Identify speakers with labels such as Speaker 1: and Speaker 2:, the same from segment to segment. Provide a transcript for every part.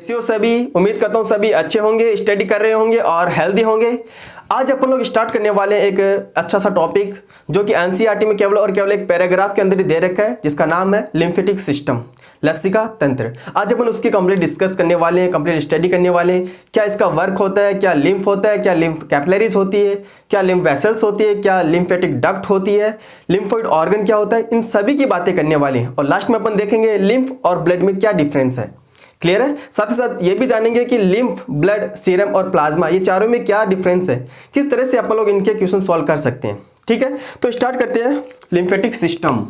Speaker 1: कैसे हो सभी। उम्मीद करता हूँ सभी अच्छे होंगे, स्टडी कर रहे होंगे और हेल्दी होंगे। आज अपन लोग स्टार्ट करने वाले हैं एक अच्छा सा टॉपिक जो कि एनसीईआरटी में केवल और केवल एक पैराग्राफ के अंदर ही दे रखा है, जिसका नाम है लिम्फेटिक सिस्टम, लसिका तंत्र। आज अपन उसकी कंप्लीट डिस्कस करने वाले हैं, कंप्लीट स्टडी करने वाले हैं। क्या इसका वर्क होता है, क्या लिम्फ होता है, क्या लिम्फ कैपिलरीज होती है, क्या लिम्फ वेसल्स होती है, क्या लिम्फेटिक डक्ट होती है, लिम्फोइड ऑर्गन क्या होता है, इन सभी की बातें करने वाले हैं। और लास्ट में अपन देखेंगे लिम्फ और ब्लड में क्या डिफरेंस है। क्लियर है। साथ ही साथ ये भी जानेंगे कि लिम्फ, ब्लड, सीरम और प्लाज्मा ये चारों में क्या डिफरेंस है, किस तरह से अपन लोग इनके क्वेश्चन सॉल्व कर सकते हैं। ठीक है, तो स्टार्ट करते हैं। लिम्फेटिक सिस्टम,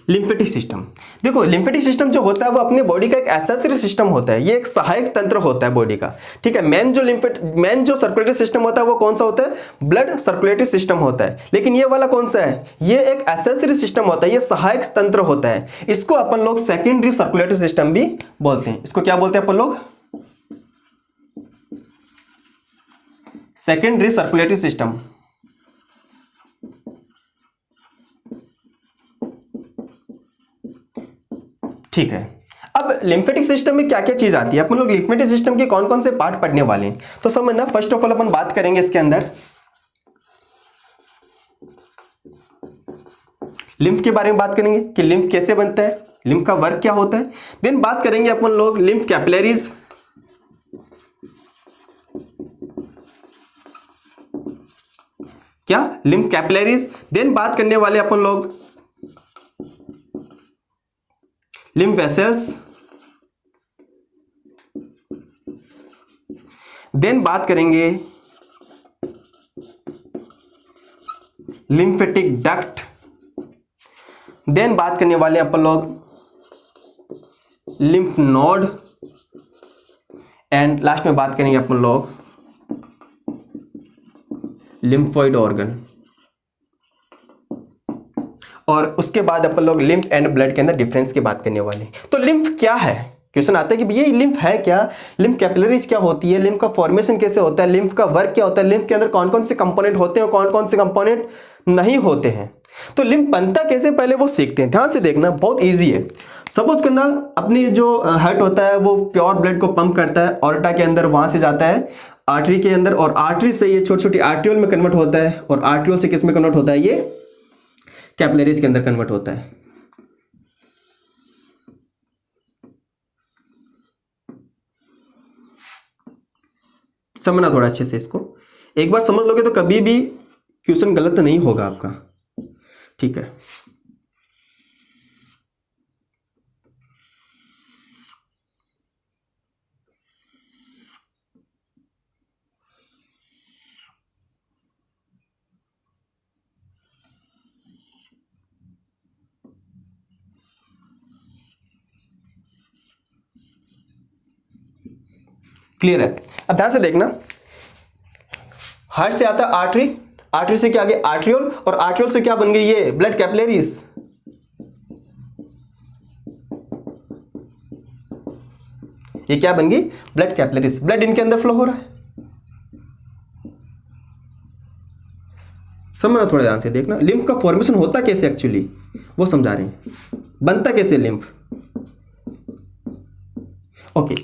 Speaker 1: लिम्फेटिक सिस्टम देखो, लिम्फेटिक सिस्टम जो होता है वो अपने बॉडी का एक एसेसरी सिस्टम होता है। ये एक सहायक तंत्र होता है बॉडी का। ठीक है, मेन जो सर्कुलेटरी सिस्टम होता है वो कौन सा होता है, ब्लड सर्कुलेटरी सिस्टम होता है। लेकिन ये वाला कौन सा है, ये एक एसेसरी सिस्टम होता है, ये सहायक तंत्र होता है। इसको अपन लोग सेकेंडरी सर्कुलेटरी सिस्टम भी बोलते हैं। इसको क्या बोलते हैं अपन लोग, सेकेंडरी सर्कुलेटरी सिस्टम। ठीक है, अब लिम्फेटिक सिस्टम में क्या क्या चीज आती है, अपन लोग लिम्फेटिक सिस्टम के कौन कौन से पार्ट पढ़ने वाले हैं। तो समझना, फर्स्ट ऑफ ऑल अपन बात करेंगे इसके अंदर लिम्फ के बारे में बात करेंगे कि लिम्फ कैसे बनता है, लिम्फ का वर्क क्या होता है। देन बात करेंगे अपन लोग लिम्फ कैपिलरीज, क्या लिम्फ कैपिलरीज। देन बात करने वाले अपन लोग लिम्फ वेसल्स। देन बात करेंगे लिम्फेटिक डक्ट। देन बात करने वाले अपन लोग लिम्फ नोड। एंड लास्ट में बात करेंगे अपन लोग लिम्फोइड ऑर्गन। और उसके बाद अपन लोग लिम्फ एंड ब्लड के अंदर डिफरेंस की बात करने वाले हैं। तो लिम्फ क्या है, क्वेश्चन आता है कि ये लिम्फ है क्या, लिम्फ कैपिलरीज क्या होती है, लिम्फ का फॉर्मेशन कैसे होता है, लिम्फ का वर्क क्या होता है, लिम्फ के अंदर कौन कौन से कंपोनेंट होते हैं, कौन कौन से कंपोनेंट नहीं होते हैं। तो लिम्फ बनता कैसे, पहले वो सीखते हैं। ध्यान से देखना, बहुत ईजी है। सपोज करना, अपनी जो हार्ट होता है वो प्योर ब्लड को पंप करता है ऑर्टा के अंदर, वहां से जाता है आर्टरी के अंदर, और आर्टरी से ये छोटी छोटी आर्ट्रियोल में कन्वर्ट होता है, और आर्ट्रियोल से किस में कन्वर्ट होता है, ये कैपिलरीज के अंदर कन्वर्ट होता है। समझना थोड़ा अच्छे से इसको, एक बार समझ लोगे तो कभी भी क्वेश्चन गलत नहीं होगा आपका। ठीक है, क्लियर है। अब ध्यान से देखना, हार्ट से आता है आर्टरी, आर्टरी से क्या आगे आर्ट्रियोल, और आर्ट्रियोल से क्या बन गई, ये ब्लड कैपिलरीज। ये क्या बन गई, ब्लड कैपिलरीज। ब्लड इनके अंदर फ्लो हो रहा है। समझना थोड़ा ध्यान से देखना, लिम्फ का फॉर्मेशन होता कैसे एक्चुअली वो समझा रहे हैं, बनता कैसे लिम्फ। ओके,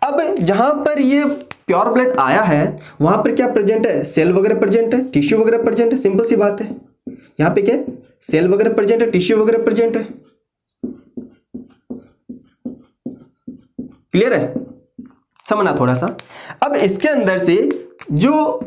Speaker 1: अब जहां पर ये प्योर ब्लड आया है वहां पर क्या प्रेजेंट है, सेल वगैरह प्रेजेंट है, टिश्यू वगैरह प्रेजेंट है। सिंपल सी बात है, यहां पे क्या सेल वगैरह प्रेजेंट है, टिश्यू वगैरह प्रेजेंट है। क्लियर है, समझना थोड़ा सा। अब इसके अंदर से जो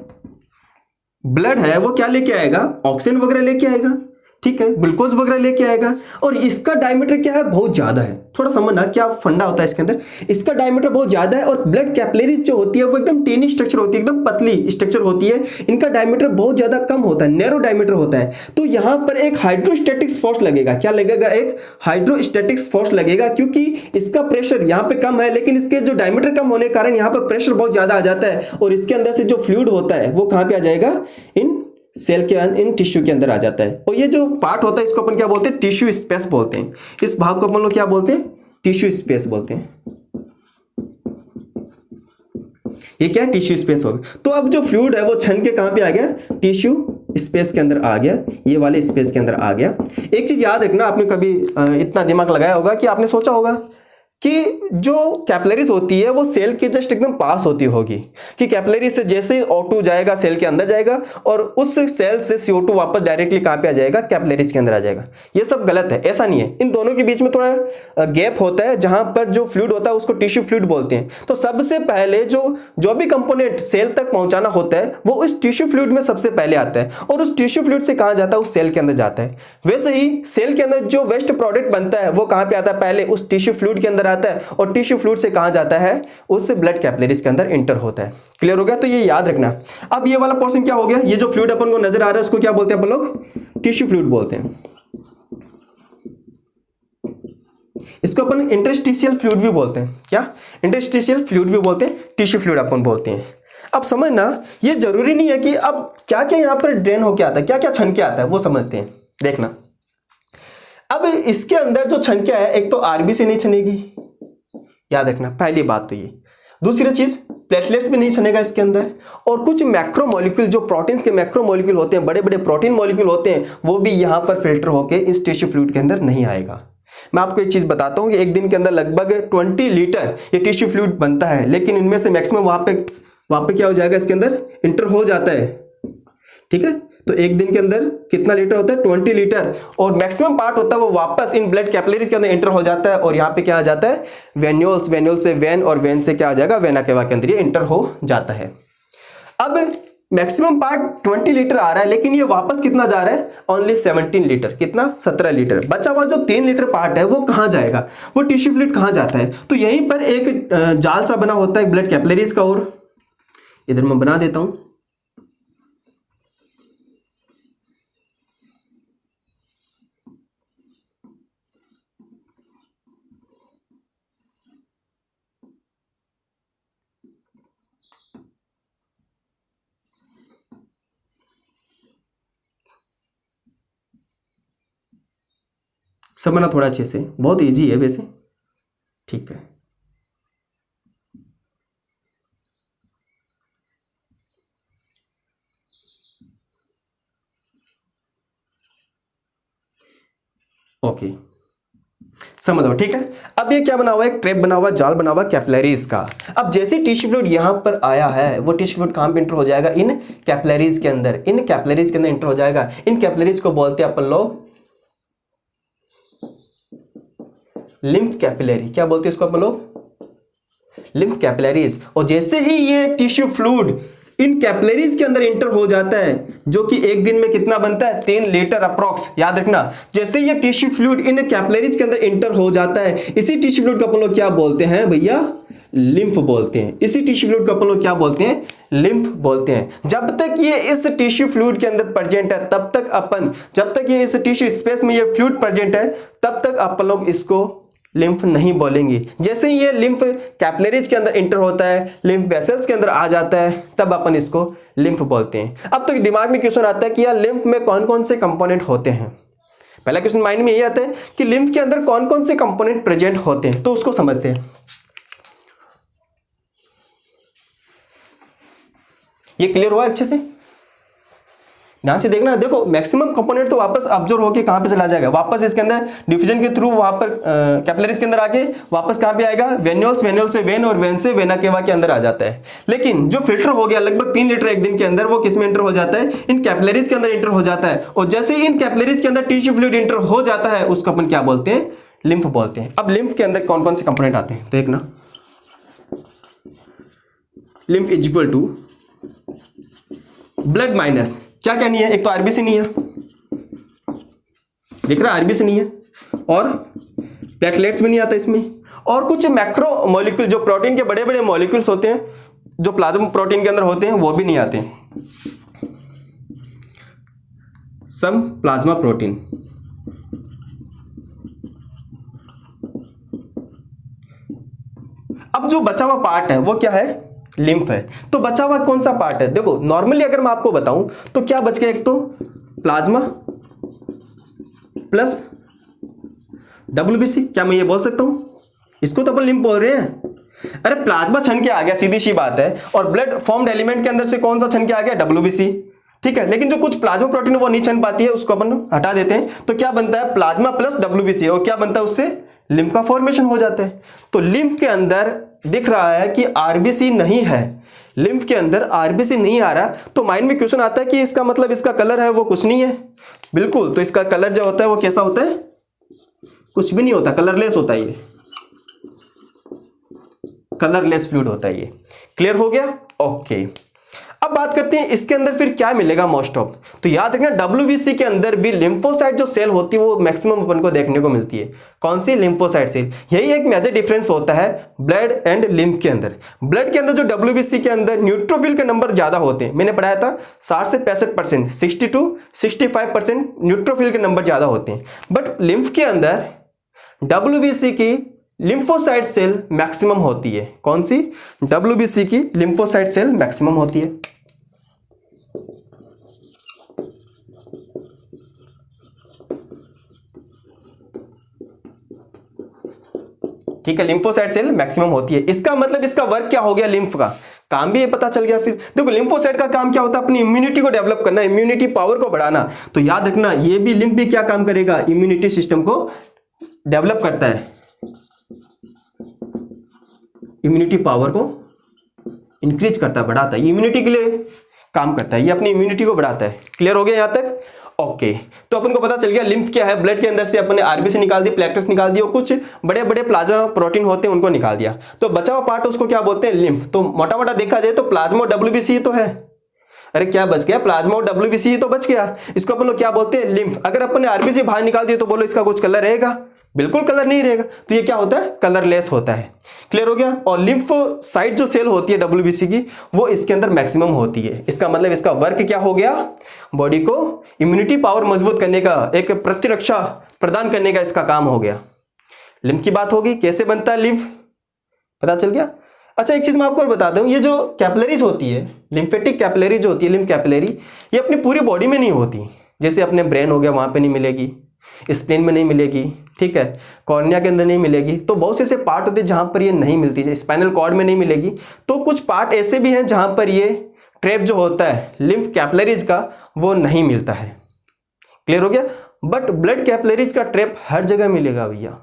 Speaker 1: ब्लड है वो क्या लेके आएगा, ऑक्सीजन वगैरह लेके आएगा। ठीक है, ग्लूकोज वगैरह लेके आएगा, और इसका डायमीटर क्या है, बहुत ज्यादा है। थोड़ा समझना क्या फंडा होता है इसके अंदर, इसका डायमीटर बहुत ज्यादा है। और ब्लड कैपिलरीज जो होती है वो एकदम टेनी स्ट्रक्चर होती है, एकदम पतली स्ट्रक्चर होती है। इनका डायमीटर बहुत ज्यादा कम होता है, नैरो डायमीटर होता है। तो यहां पर एक हाइड्रोस्टैटिक्स फोर्स लगेगा। क्या लगेगा, एक हाइड्रोस्टैटिक्स फोर्स लगेगा, क्योंकि इसका प्रेशर यहां पे कम है, लेकिन इसके जो डायमीटर कम होने के कारण यहां पर प्रेशर बहुत ज्यादा आ जाता है, और इसके अंदर से जो फ्लूइड होता है वो कहां पे आ जाएगा, इन सेल के इन टिश्यू के अंदर आ जाता है। और ये जो पार्ट होता है इसको अपन क्या बोलते हैं, टिश्यू स्पेस बोलते हैं। इस भाग को अपन लोग क्या बोलते हैं, टिश्यू स्पेस बोलते हैं। ये क्या है, टिश्यू स्पेस होगा। तो अब जो फ्लूइड है वो छन के कहाँ पे आ गया, टिश्यू स्पेस के अंदर आ गया, ये वाले स्पेस के अंदर आ गया। एक चीज याद रखना, आपने कभी इतना दिमाग लगाया होगा कि आपने सोचा होगा कि जो कैपिलरीज होती है वो सेल के जस्ट एकदम पास होती होगी, कि कैपिलरी से जैसे O2 जाएगा सेल के अंदर जाएगा और उस सेल से CO2 वापस डायरेक्टली कहाँ पे आ जाएगा, कैपिलरीज के अंदर आ जाएगा। ये सब गलत है, ऐसा नहीं है। इन दोनों के बीच में थोड़ा गैप होता है, जहां पर जो फ्लूइड होता है उसको टिश्यू फ्लूइड बोलते हैं। तो सबसे पहले जो भी कंपोनेंट सेल तक पहुंचाना होता है वो उस टिश्यू फ्लूइड में सबसे पहले आता है, और उस टिश्यू फ्लूइड से कहां जाता है, उस सेल के अंदर जाता है। वैसे ही सेल के अंदर जो वेस्ट प्रोडक्ट बनता है वो कहां पे आता है, पहले उस टिश्यू फ्लूइड के अंदर आता है, और टिश्यू फ्लूइड से कहां जाता है, उस ब्लड कैपिलरीज के अंदर एंटर होता है। क्लियर हो गया? तो ये याद रखना। अब ये वाला पोर्शन क्या हो गया, ये जो फ्लूइड अपन को नजर आ रहा है उसको क्या बोलते हैं अपन लोग, टिश्यू फ्लूइड बोलते हैं। इसको अपन इंटरस्टिशियल फ्लूइड भी बोलते हैं। क्या, इंटरस्टिशियल फ्लूइड भी बोलते हैं, टिश्यू फ्लूइड अपन बोलते हैं। अब समझना, ये जरूरी नहीं है कि अब क्या क्या यहां पर ड्रेन होके आता है, क्या क्या छन के आता है, वो समझते हैं। देखना, अब इसके अंदर जो छनकिया है, एक तो आरबीसी नहीं छनेगी, याद रखना पहली बात तो ये। दूसरी चीज, प्लेटलेट्स भी नहीं छनेगा इसके अंदर, और कुछ मैक्रो मॉलिक्यूल, जो प्रोटीन्स के मैक्रो मॉलिक्यूल होते हैं, बड़े बड़े प्रोटीन मॉलिक्यूल होते हैं, वो भी यहां पर फिल्टर होके इस टिश्यू फ्लूइड के अंदर नहीं आएगा। मैं आपको एक चीज बताता हूं कि एक दिन के अंदर लगभग 20 लीटर ये टिश्यू फ्लूइड बनता है, लेकिन इनमें से मैक्सिमम वहां पे क्या हो जाएगा, इसके अंदर इंटर हो जाता है। ठीक है, तो एक दिन के अंदर कितना लीटर होता है, 20 लीटर, और मैक्सिमम पार्ट होता है वो वापस इन ब्लड कैपिलरीज के अंदर एंटर हो जाता है, और यहाँ पे क्या आ जाता है, वेन्यूल्स, वेन्यूल से वेन, और वेन से क्या आ जाएगा, वेना केवा के अंदर ये एंटर हो जाता है। अब मैक्सिमम पार्ट 20 लीटर आ रहा है, लेकिन ये वापस कितना जा रहा है, ओनली 17 लीटर, कितना, 17 लीटर। बचा हुआ जो 3 लीटर पार्ट है वो कहाँ जाएगा, वो टिश्यू फ्लूइड कहाँ जाता है, तो यहीं पर एक जाल सा बना होता है ब्लड कैपिलरीज का, और इधर मैं बना देता हूं। समझना थोड़ा अच्छे से, बहुत इजी है वैसे। ठीक है, ओके, समझ लो। ठीक है, अब ये क्या बना हुआ है, एक ट्रैप बना हुआ, जाल बना हुआ कैपिलरीज का। अब जैसे टिश्यू फ्लूइड यहां पर आया है, वो टिश्यू फ्लूइड कहां पे इंटर हो जाएगा, इन कैपिलरीज के अंदर, इन कैपिलरीज के अंदर इंटर हो जाएगा। इन कैपिलरीज को बोलते हैं अपन लोग लिम्फ कैपिलरी। क्या बोलते हैं इसको अपन लोग, लिम्फ कैपिलरीज। और जैसे ही ये टिश्यू फ्लूइड इन कैपिलरीज के अंदर इंटर हो जाता है, जो कि एक दिन में कितना बनता है, 3 लीटर अप्रॉक्स, याद रखना। जैसे ये टिश्यू फ्लूइड इन कैपिलरीज के अंदर इंटर हो जाता है, इसी टिश्यू फ्लूइड को अपन लोग क्या बोलते हैं भैया, लिम्फ बोलते हैं। इसी टिश्यू फ्लूइड को अपन लोग क्या बोलते हैं, लिम्फ बोलते हैं। जब तक ये इस टिश्यू फ्लूइड के अंदर प्रेजेंट है, तब तक अपन, जब तक ये इस टिश्यू स्पेस में ये फ्लूइड प्रेजेंट है, तब तक अपन लोग इसको लिम्फ नहीं बोलेंगे। जैसे ही ये लिम्फ कैपिलरीज के अंदर इंटर होता है, लिम्फ वेसल्स के अंदर आ जाता है, तब अपन इसको लिम्फ बोलते हैं। अब तो दिमाग में क्वेश्चन आता है कि यार लिम्फ में कौन कौन से कंपोनेंट होते हैं। पहला क्वेश्चन माइंड में यही आता है कि लिम्फ के अंदर कौन कौन से कंपोनेंट प्रेजेंट होते हैं, तो उसको समझते हैं। ये क्लियर हुआ अच्छे से? ध्यान से देखना, देखो मैक्सिमम कंपोनेंट तो वापस ऑब्जर्व होके कहां पे चला जाएगा, वापस इसके अंदर डिफिजन के थ्रू वहां पर कैपिलरीज के अंदर आके वापस कहां पे आएगा, वेन्यूल्स, वेन्यूल से वेन, और वेन से वेना केवा के अंदर आ जाता है। लेकिन जो फिल्टर हो गया लगभग 3 लीटर एक दिन के अंदर, वो किस में इंटर हो जाता है, इन कैपिलरीज के अंदर इंटर हो जाता है। और जैसे इन कैपिलरीज के अंदर टिश्यू फ्लूइड इंटर हो जाता है, उसको अपन क्या बोलते हैं, लिम्फ बोलते हैं। अब लिम्फ के अंदर कौन कौन से कंपोनेंट आते हैं देखना। Lymph is equal to blood minus क्या क्या नहीं है, एक तो आरबीसी नहीं है, दिख रहा है, आरबीसी नहीं है, और प्लेटलेट्स भी नहीं आता इसमें, और कुछ मैक्रो मॉलिक्यूल, जो प्रोटीन के बड़े बड़े मॉलिक्यूल्स होते हैं, जो प्लाज्मा प्रोटीन के अंदर होते हैं, वो भी नहीं आते। सम प्लाज्मा प्रोटीन, अब जो बचा हुआ पार्ट है वो क्या है, लिम्फ है। तो बचा हुआ कौन सा पार्ट है, देखो नॉर्मली अगर मैं आपको बताऊं तो क्या बच गया, एक तो प्लाज्मा प्लस WBC, क्या मैं ये बोल सकता हूं, इसको तो अपन लिम्फ बोल रहे हैं। अरे प्लाज्मा छन के आ गया, सीधी सी बात है। और ब्लड फॉर्म्ड एलिमेंट के अंदर से कौन सा छन के आ गया? WBC। ठीक है, लेकिन जो कुछ प्लाज्मा प्रोटीन वो नहीं छन पाती है, उसको अपन हटा देते हैं, तो क्या बनता है? प्लाज्मा प्लस WBC, और क्या बनता है उससे? लिम्फ का फॉर्मेशन हो जाता है। तो लिम्फ के अंदर दिख रहा है कि RBC नहीं है, लिम्फ के अंदर RBC नहीं आ रहा, तो माइंड में क्वेश्चन आता है कि इसका मतलब इसका कलर है वो कुछ नहीं है। बिल्कुल, तो इसका कलर जो होता है वो कैसा होता है? कुछ भी नहीं होता, कलरलेस होता है, ये कलरलेस फ्लूइड होता है ये। क्लियर हो गया? ओके। अब बात करते हैं इसके अंदर फिर क्या मिलेगा मोस्ट ऑफ। तो याद रखना WBC के अंदर भी लिम्फोसाइट जो सेल होती है वो मैक्सिमम अपन को देखने को मिलती है। कौन सी? Lymphocyte cell. यही एक मेजर डिफरेंस होता है ब्लड एंड लिम्फ के अंदर। ब्लड के अंदर जो WBC के अंदर न्यूट्रोफिल के नंबर ज्यादा होते हैं, मैंने पढ़ाया था 60 से 65%, 60 to 65% न्यूट्रोफिल के नंबर ज्यादा होते हैं। बट लिम्फ के अंदर WBC की लिम्फोसाइट सेल मैक्सिमम होती है। कौन सी? WBC की लिम्फोसाइट सेल मैक्सिमम होती है। ठीक है, लिम्फोसाइट सेल मैक्सिमम होती है। इसका मतलब इसका वर्क क्या हो गया? लिम्फ का काम भी ये पता चल गया। फिर देखो लिम्फोसाइट का काम क्या होता है? अपनी इम्यूनिटी को डेवलप करना, इम्यूनिटी पावर को बढ़ाना। तो याद रखना ये भी लिम्फ भी क्या काम करेगा? इम्यूनिटी सिस्टम को डेवलप करता है, इम्यूनिटी पावर को इंक्रीज करता है, बढ़ाता है, इम्यूनिटी के लिए काम करता है, ये अपनी इम्यूनिटी को बढ़ाता है। क्लियर हो गया यहां तक? ओके। तो अपन को पता चल गया लिम्फ क्या है। ब्लड के अंदर से अपने RBC निकाल दी, प्लेटलेट्स निकाल दी, और कुछ बड़े बड़े प्लाज्मा प्रोटीन होते हैं उनको निकाल दिया। तो बचा हुआ पार्ट उसको क्या बोलते हैं? लिम्फ। तो मोटा मोटा देखा जाए तो प्लाज्मा और WBC तो है। अरे क्या बच गया? प्लाज्मा और WBC तो बच गया। इसको अपन लोग क्या बोलते हैं? लिम्फ। अगर अपन ने RBC बाहर निकाल दिया तो बोलो इसका कुछ कलर रहेगा? बिल्कुल कलर नहीं रहेगा। तो ये क्या होता है? कलरलेस होता है। क्लियर हो गया? और लिम्फोसाइट जो सेल होती है WBC की वो इसके अंदर मैक्सिमम होती है। इसका मतलब इसका वर्क क्या हो गया? बॉडी को इम्यूनिटी पावर मजबूत करने का, एक प्रतिरक्षा प्रदान करने का इसका काम हो गया। लिम्फ की बात होगी, कैसे बनता है लिम्फ, पता चल गया। अच्छा एक चीज मैं आपको और बता दूं, ये जो कैपिलरीज होती है, लिम्फेटिक कैपिलरी जो होती है, लिम्फ कैपिलरी, ये अपनी पूरी बॉडी में नहीं होती। जैसे अपने ब्रेन हो गया वहां पे नहीं मिलेगी, स्प्लेन में नहीं मिलेगी, ठीक है, कॉर्निया के अंदर नहीं मिलेगी। तो बहुत से ऐसे पार्ट होते हैं जहां पर ये नहीं मिलती है। स्पाइनल कॉर्ड में नहीं मिलेगी। तो कुछ पार्ट ऐसे भी हैं जहां पर ये ट्रैप जो होता है लिम्फ कैपिलरीज का वो नहीं मिलता है। क्लियर हो गया? बट ब्लड कैपिलरीज का ट्रैप हर जगह मिलेगा भैया।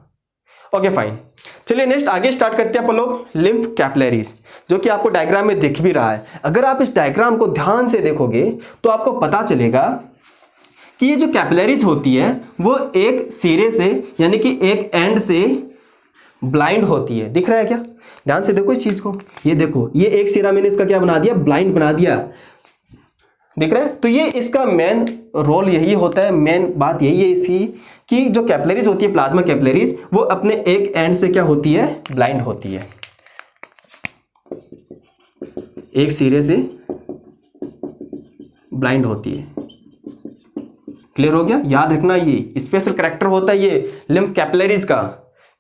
Speaker 1: ओके फाइन, चलिए नेक्स्ट आगे स्टार्ट करते हैं अपन लोग लिम्फ कैपिलरीज, जो कि आपको डायग्राम में दिख भी रहा है। अगर आप इस डायग्राम को ध्यान से देखोगे तो आपको पता चलेगा कि ये जो कैपिलरीज होती है वो एक सिरे से यानी कि एक एंड से ब्लाइंड होती है। दिख रहा है क्या? ध्यान से देखो इस चीज को। ये देखो, ये एक सिरा मैंने इसका क्या बना दिया? ब्लाइंड बना दिया। दिख रहा है? तो ये इसका मेन रोल यही होता है, मेन बात यही है इसकी कि जो कैपिलरीज होती है, प्लाज्मा कैपिलरीज, वो अपने एक एंड से क्या होती है? ब्लाइंड होती है, एक सिरे से ब्लाइंड होती है। क्लियर हो गया? याद रखना ये स्पेशल कैरेक्टर होता है ये लिम्फ कैपिलरीज का,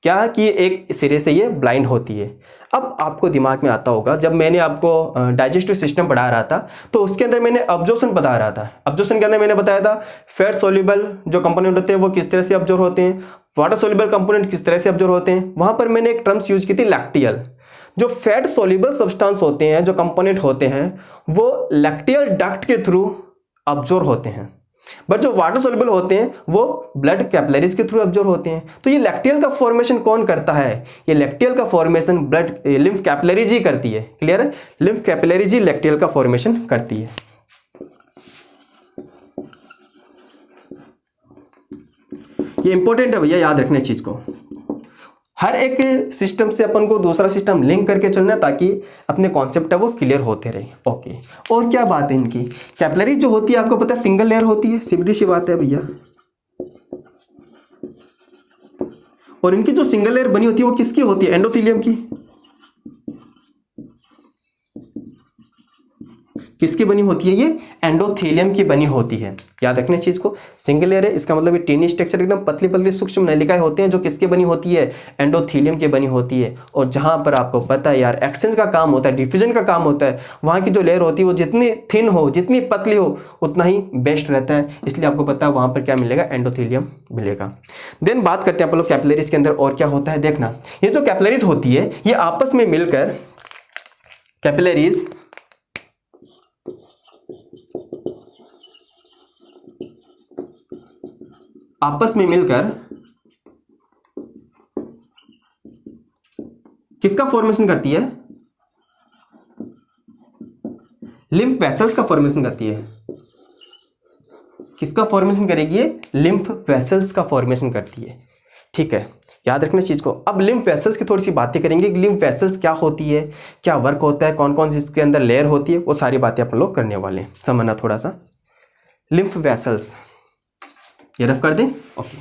Speaker 1: क्या कि एक सिरे से ये ब्लाइंड होती है। अब आपको दिमाग में आता होगा, जब मैंने आपको डाइजेस्टिव सिस्टम पढ़ा रहा था तो उसके अंदर मैंने अब्जॉर्प्शन बता रहा था। अब्जॉर्प्शन के अंदर मैंने बताया था फैट सोल्यूबल जो कंपोनेंट होते हैं वो किस तरह से अब्जॉर्ब होते हैं, वाटर सोल्यूबल कंपोनेंट किस तरह से अब्जॉर्ब होते हैं। वहां पर मैंने एक टर्म्स यूज की थी लैक्टियल। जो फैट सोल्यूबल सब्सटेंस होते हैं, जो कंपोनेंट होते हैं, वो लैक्टियल डक्ट के थ्रू अब्जॉर्ब होते हैं। बट जो वाटर सोल्यूबल होते हैं वो ब्लड कैपिलरीज के थ्रू अब्जॉर्ब होते हैं। तो ये लैक्टियल का फॉर्मेशन कौन करता है? ये लैक्टियल का फॉर्मेशन ब्लड लिम्फ कैपिलरीज ही करती है। क्लियर है? लिम्फ कैपिलरीज ही लैक्टियल का फॉर्मेशन करती है। ये इंपॉर्टेंट है भैया, याद रखने चीज को। हर एक सिस्टम से अपन को दूसरा सिस्टम लिंक करके चलना ताकि अपने कॉन्सेप्ट है वो क्लियर होते रहे। ओके, और क्या बात है इनकी? कैपिलरी जो होती है आपको पता है सिंगल लेयर होती है, सीधी सी बात है भैया। और इनकी जो सिंगल लेयर बनी होती है वो किसकी होती है? एंडोथेलियम की। किसकी बनी होती है? ये एंडोथेलियम की बनी होती है। याद रखना इस चीज को, सिंगल लेयर है, इसका मतलब ये टिनी स्ट्रक्चर एकदम पतली पतली सूक्ष्म नलिकाएं होते हैं जो किसके बनी होती है? एंडोथेलियम की बनी होती है। और जहां पर आपको पता है यार एक्सचेंज का काम होता है, डिफ्यूजन का काम होता है, वहां की जो लेयर होती है वो जितनी थिन हो, जितनी पतली हो, उतना ही बेस्ट रहता है। इसलिए आपको पता है वहां पर क्या मिलेगा? एंडोथेलियम मिलेगा। देन बात करते हैं आप लोग कैपिलरीज के अंदर और क्या होता है। देखना, ये जो कैपिलरीज होती है ये आपस में मिलकर, कैपिलरीज आपस में मिलकर किसका फॉर्मेशन करती है? लिम्फ वेसल्स का फॉर्मेशन करती है। किसका फॉर्मेशन करेगी ये? लिम्फ वेसल्स का फॉर्मेशन करती है। ठीक है, याद रखना इस चीज को। अब लिम्फ वेसल्स की थोड़ी सी बातें करेंगे कि लिम्फ वेसल्स क्या होती है, क्या वर्क होता है, कौन कौन सी इसके अंदर लेयर होती है, वो सारी बातें अपन लोग करने वाले हैं। समझना थोड़ा सा। लिम्फ वेसल्स ये रफ कर दें। ओके,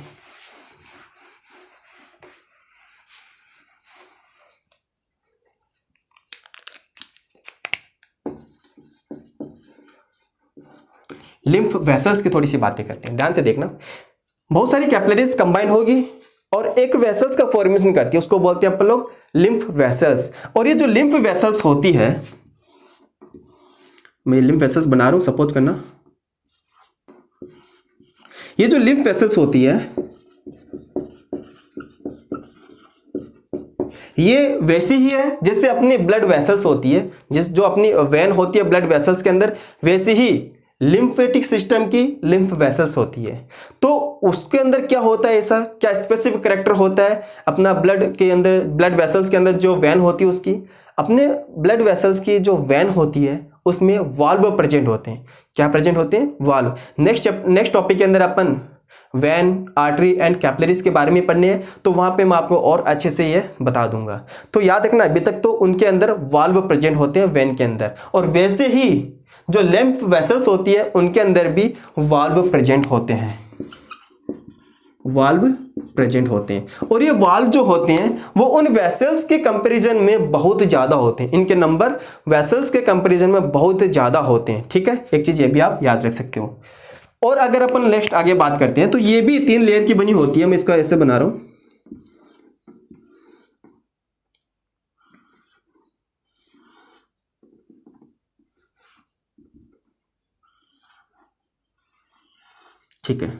Speaker 1: लिम्फ वेसल्स की थोड़ी सी बातें करते हैं, ध्यान से देखना। बहुत सारी कैपिलरीज कंबाइन होगी और एक वेसल्स का फॉर्मेशन करती है, उसको बोलते हैं अपन लोग लिम्फ वेसल्स। और ये जो लिम्फ वेसल्स होती है, मैं लिम्फ वेसल्स बना रहा हूं, सपोज करना, ये जो लिम्फ वेसल्स होती है ये वैसी ही है जैसे अपनी ब्लड वेसल्स होती है, जो अपनी वेन होती है ब्लड वेसल्स के अंदर, वैसी ही लिम्फेटिक सिस्टम की लिम्फ वेसल्स होती है। तो उसके अंदर क्या होता है, ऐसा क्या स्पेसिफिक कैरेक्टर होता है अपना ब्लड के अंदर, ब्लड वेसल्स के अंदर जो वेन होती है उसकी, अपने ब्लड वेसल्स की जो वेन होती है उसमें वाल्व प्रेजेंट होते हैं। क्या प्रेजेंट होते हैं? वाल्व। नेक्स्ट टॉपिक के अंदर अपन वेन, आर्टरी एंड कैपिलरीज के बारे में पढ़ने हैं, तो वहां पे मैं आपको और अच्छे से ये बता दूंगा। तो याद रखना, अभी तक तो उनके अंदर वाल्व प्रेजेंट होते हैं वेन के अंदर, और वैसे ही जो लिम्फ वेसल्स होती है उनके अंदर भी वाल्व प्रेजेंट होते हैं, वाल्व प्रेजेंट होते हैं। और ये वाल्व जो होते हैं वो उन वेसल्स के कंपैरिजन में बहुत ज्यादा होते हैं, इनके नंबर वेसल्स के कंपैरिजन में बहुत ज्यादा होते हैं। ठीक है, एक चीज ये भी आप याद रख सकते हो। और अगर अपन नेक्स्ट आगे बात करते हैं तो ये भी 3 लेयर की बनी होती है। मैं इसका ऐसे बना रहा हूं, ठीक है,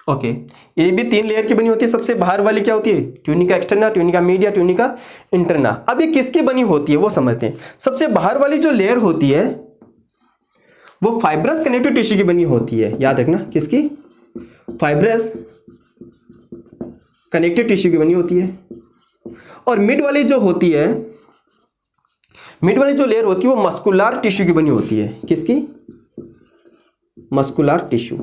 Speaker 1: ओके। ये भी 3 लेयर की बनी होती है। सबसे बाहर वाली क्या होती है? Tunica externa, tunica media, tunica interna. अब ये किसकी बनी होती है वो समझते हैं। सबसे बाहर वाली जो लेयर होती है वो फाइब्रस कनेक्टिव टिश्यू की बनी होती है। याद रखना, किसकी? फाइब्रस कनेक्टिव टिश्यू की बनी होती है। और मिड वाली जो होती है, मिड वाली जो लेयर होती है वो मस्कुलर टिश्यू की बनी होती है। किसकी? Muscular tissue.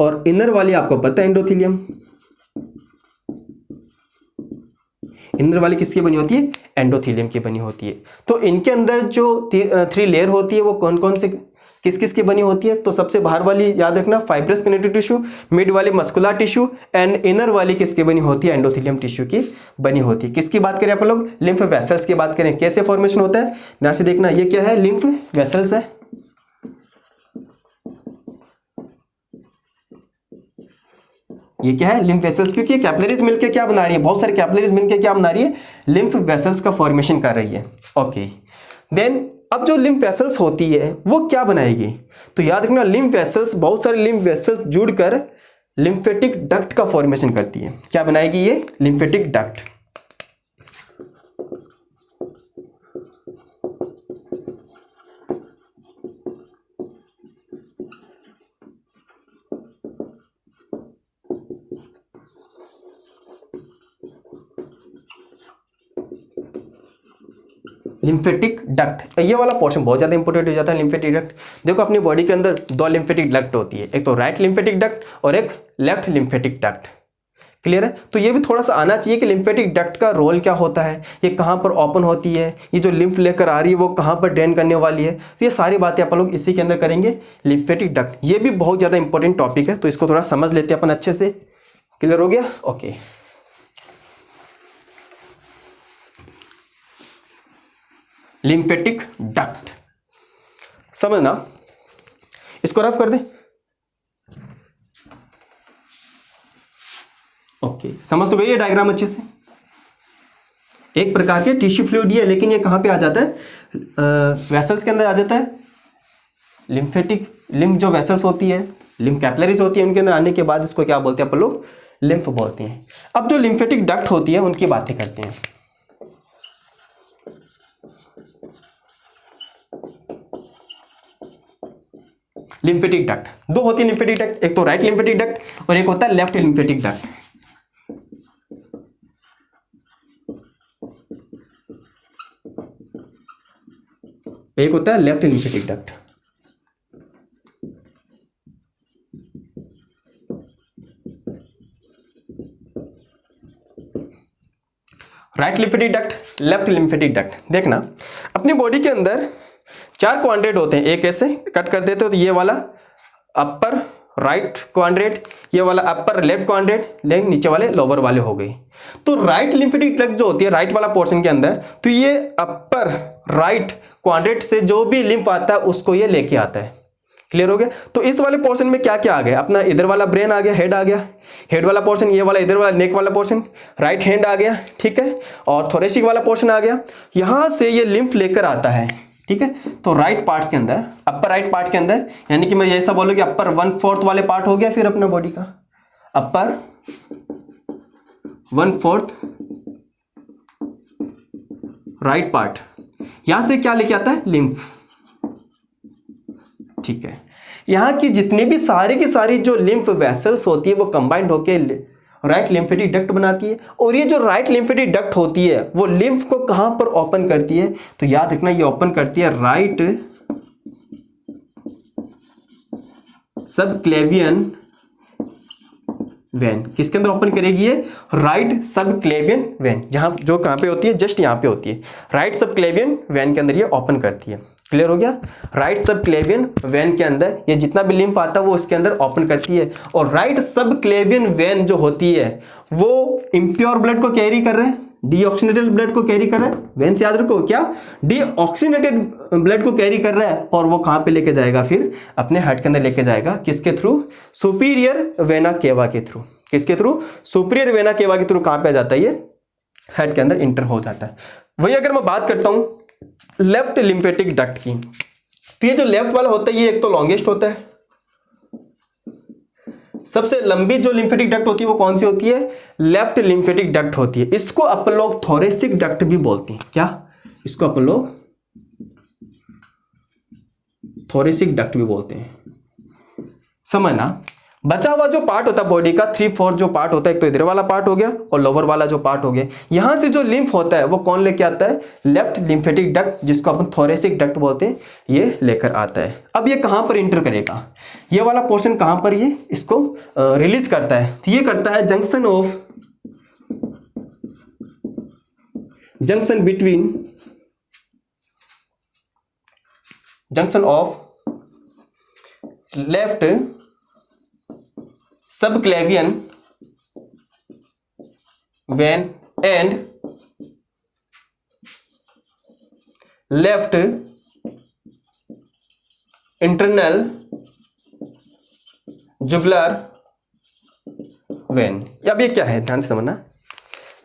Speaker 1: और इनर वाली आपको पता है एंडोथेलियम। इनर वाली किसकी बनी होती है? एंडोथेलियम की बनी होती है। तो इनके अंदर जो 3 लेयर होती है वो कौन कौन से, किस किस की बनी होती है? तो सबसे बाहर वाली याद रखना फाइब्रस कनेक्टिव टिश्यू, मिड वाली मस्कुलर टिश्यू, एंड इनर वाली किसकी बनी होती है? एंडोथेलियम टिश्यू की बनी होती है। किसकी बात करें अपन लोग? लिम्फ वेसल्स की बात करें। कैसे फॉर्मेशन होता है ध्यान से देखना। ये क्या है? लिम्फ वेसल्स है। ये क्या है? Lymph vessels. क्योंकि कैपिलरीज मिलकर क्या बना रही है? बहुत सारी कैपिलरीज मिलकर क्या बना रही है? लिम्फ वेसल्स का फॉर्मेशन कर रही है। ओके, देन अब जो लिम्फ वेसल्स होती है वो क्या बनाएगी? तो याद रखना, लिम्फ वेसल्स, बहुत सारे लिम्फ वेसल्स जुड़कर लिम्फेटिक डक्ट का फॉर्मेशन करती है। क्या बनाएगी ये? Lymphatic duct. लिम्फेटिक डक्ट, ये वाला पोर्शन बहुत ज़्यादा इंपॉर्टेंट हो जाता है। लिम्फेटिक डक्ट, देखो अपनी बॉडी के अंदर 2 लिम्फेटिक डक्ट होती है, एक तो राइट लिम्फेटिक डक्ट और एक लेफ्ट लिम्फेटिक डक्ट। क्लियर है? तो ये भी थोड़ा सा आना चाहिए कि लिम्फेटिक डक्ट का रोल क्या होता है, ये कहाँ पर ओपन होती है, ये जो लिम्फ लेकर आ रही है वो कहाँ पर ड्रेन करने वाली है। तो ये सारी बातें अपन लोग इसी के अंदर करेंगे। लिम्फेटिक डक्ट ये भी बहुत ज़्यादा इंपॉर्टेंट टॉपिक है, तो इसको थोड़ा समझ लेते हैं अपन अच्छे से। क्लियर हो गया? Okay, lymphatic duct. समझना, इसको रफ कर दे। ओके, समझ तो गई है डायग्राम अच्छे से। एक प्रकार के टिश्यू फ्लूइड है, लेकिन ये कहां पे आ जाता है, वेसल्स के अंदर आ जाता है। लिम्फेटिक लिम्फ जो वेसल्स होती है, लिम्फ कैपिलरीज होती है, उनके अंदर आने के बाद इसको क्या बोलते हैं अपन लोग, लिम्फ बोलते हैं। अब जो लिम्फेटिक डक्ट होती है उनकी बातें करते हैं। लिम्फेटिक डक्ट दो होती है लिम्फेटिक डक्ट, एक तो राइट लिम्फेटिक डक्ट और एक होता है लेफ्ट लिम्फेटिक डक्ट। एक होता है left lymphatic duct. Right lymphatic duct, left lymphatic duct. देखना, अपनी बॉडी के अंदर 4 क्वाड्रेंट होते हैं। एक ऐसे कट कर देते हो तो ये वाला अपर राइट क्वाड्रेंट, ये वाला अपर लेफ्ट क्वाड्रेंट, लेकिन नीचे वाले लोअर वाले हो गए। तो राइट लिम्फेटिक डक्ट जो होती है राइट वाला पोर्शन के अंदर, तो ये अपर राइट क्वाड्रेंट से जो भी लिम्फ आता है उसको ये लेके आता है। क्लियर हो गया। तो इस वाले पोर्शन में क्या क्या आ गया, अपना इधर वाला ब्रेन आ गया, हेड आ गया, हेड वाला पोर्शन, ये वाला इधर वाला नेक वाला पोर्शन, राइट हैंड आ गया, ठीक है, और थोरेसिक वाला पोर्शन आ गया। यहां से ये लिम्फ लेकर आता है, ठीक है। तो राइट पार्ट्स के अंदर, अपर राइट पार्ट के अंदर, यानी कि मैं ऐसा बोलूं कि अपर 1/4 वाले पार्ट हो गया फिर अपना बॉडी का, अपर 1/4 राइट पार्ट, यहां से क्या लेके आता है, लिम्फ, ठीक है। यहां की जितनी भी सारी की सारी जो लिम्फ वेसल्स होती है वो कंबाइंड होके राइट लिम्फेटिक डक्ट बनाती है। और ये जो राइट लिम्फेटिक डक्ट होती है वो लिम्फ को कहां पर ओपन करती है, तो याद रखना ये ओपन करती है राइट सबक्लेवियन वेन। किसके अंदर ओपन करेगी ये, राइट सबक्लेवियन वेन, जहां जो कहां पे होती है, जस्ट यहां पे होती है, राइट सबक्लेवियन वेन के अंदर ये ओपन करती है। क्लियर हो गया। राइट सबक्लेवियन वेन के अंदर ये जितना भी लिम्फ आता है वो इसके अंदर ओपन करती है। और राइट सबक्लेवियन वेन जो होती है वो इम्प्योर ब्लड को कैरी कर रहे हैं, डीऑक्सीनेटेड ब्लड को कैरी कर रहा है। वेन से याद रखो क्या, डीऑक्सीनेटेड ब्लड को कैरी कर रहा है। और वो कहां पे लेके जाएगा, फिर अपने हार्ट के अंदर लेके जाएगा, किसके थ्रू, सुपीरियर वेना केवा के थ्रू। किसके थ्रू, सुपीरियर वेना केवा के थ्रू कहां पे आ जाता है, ये हार्ट के अंदर इंटर हो जाता है। वही अगर मैं बात करता हूं लेफ्ट लिम्फेटिक डक्ट की, तो ये जो लेफ्ट वाला होता है ये एक तो लॉन्गेस्ट होता है। सबसे लंबी जो लिम्फेटिक डक्ट होती है वो कौन सी होती है, लेफ्ट लिम्फेटिक डक्ट होती है। इसको अपन लोग थोरेसिक डक्ट भी बोलते हैं। क्या, इसको अपन लोग थोरेसिक डक्ट भी बोलते हैं। समझना, बचा हुआ जो पार्ट होता है बॉडी का 3/4 जो पार्ट होता है, एक तो इधर वाला पार्ट हो गया और लोअर वाला जो पार्ट हो गया, यहां से जो लिम्फ होता है वो कौन लेके आता है, लेफ्ट लिम्फेटिक डक्ट, जिसको अपन थोरेसिक डक्ट बोलते हैं, ये लेकर आता है। अब ये कहां पर इंटर करेगा, ये वाला पोर्शन कहां पर ये इसको रिलीज करता है, तो ये करता है junction of left subclavian vein and left internal jugular vein. अब ये क्या है, ध्यान से समझना।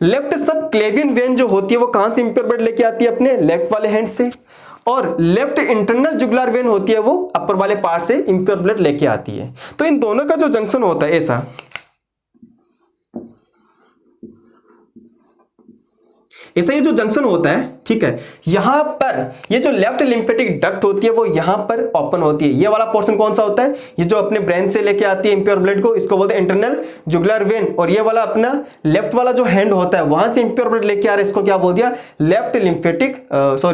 Speaker 1: लेफ्ट सबक्लेवियन वेन जो होती है वो कहां से इंप्योर ब्लड लेके आती है, अपने लेफ्ट वाले हैंड से। और लेफ्ट इंटरनल जुगुलर वेन होती है वो अपर वाले पार्ट से इंप्योर ब्लड लेके आती है। तो इन दोनों का जो जंक्शन होता है ऐसा, ऐसा ये जो जंक्शन होता है, ठीक है, यहां पर ये जो लेफ्ट लिम्फेटिक डक्ट होती है वो यहां पर ओपन होती है। ये वाला पोर्शन कौन सा होता है, ये जो अपने ब्रेन से लेके आती है इंप्योर ब्लड को, इसको बोलते हैं इंटरनल जुगुलर वेन। और ये वाला अपना लेफ्ट वाला जो हैंड होता है वहां से इंप्योर ब्लड लेके आ रहा है, इसको क्या बोल दिया, लेफ्ट लिम्फेटिक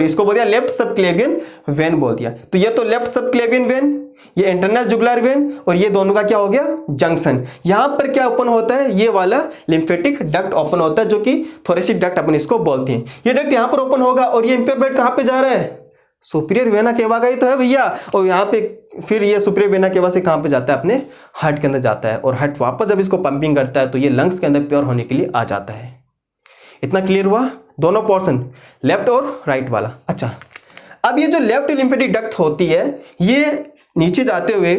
Speaker 1: इसको बोल दिया लेफ्ट सबक्लेवियन वेन बोल दिया। तो ये तो लेफ्ट सबक्लेवियन वेन, ये इंटरनल जुगुलर वेन, और ये दोनों का क्या हो गया, जंक्शन। यहां पर क्या ओपन होता है, ये वाला लिम्फेटिक डक्ट ओपन होता है, जो कि थोरेसिक डक्ट अपन इसको बोलते हैं। ये डक्ट यहां पर ओपन होगा और ये इंप्योर ब्लड कहां पे जा रहा है, सुपीरियर वेना केवा का ही तो है भैया। और यहां पे फिर ये सुपीरियर वेना केवा से कहां पे जाता है, अपने हार्ट के अंदर जाता है। और हार्ट वापस जब इसको पंपिंग करता है तो ये लंग्स के अंदर प्योर होने के लिए आ जाता है। इतना क्लियर हुआ, दोनों पोर्शन लेफ्ट और राइट वाला। अच्छा, अब ये जो लेफ्ट लिम्फेटिक डक्ट होती है ये नीचे जाते हुए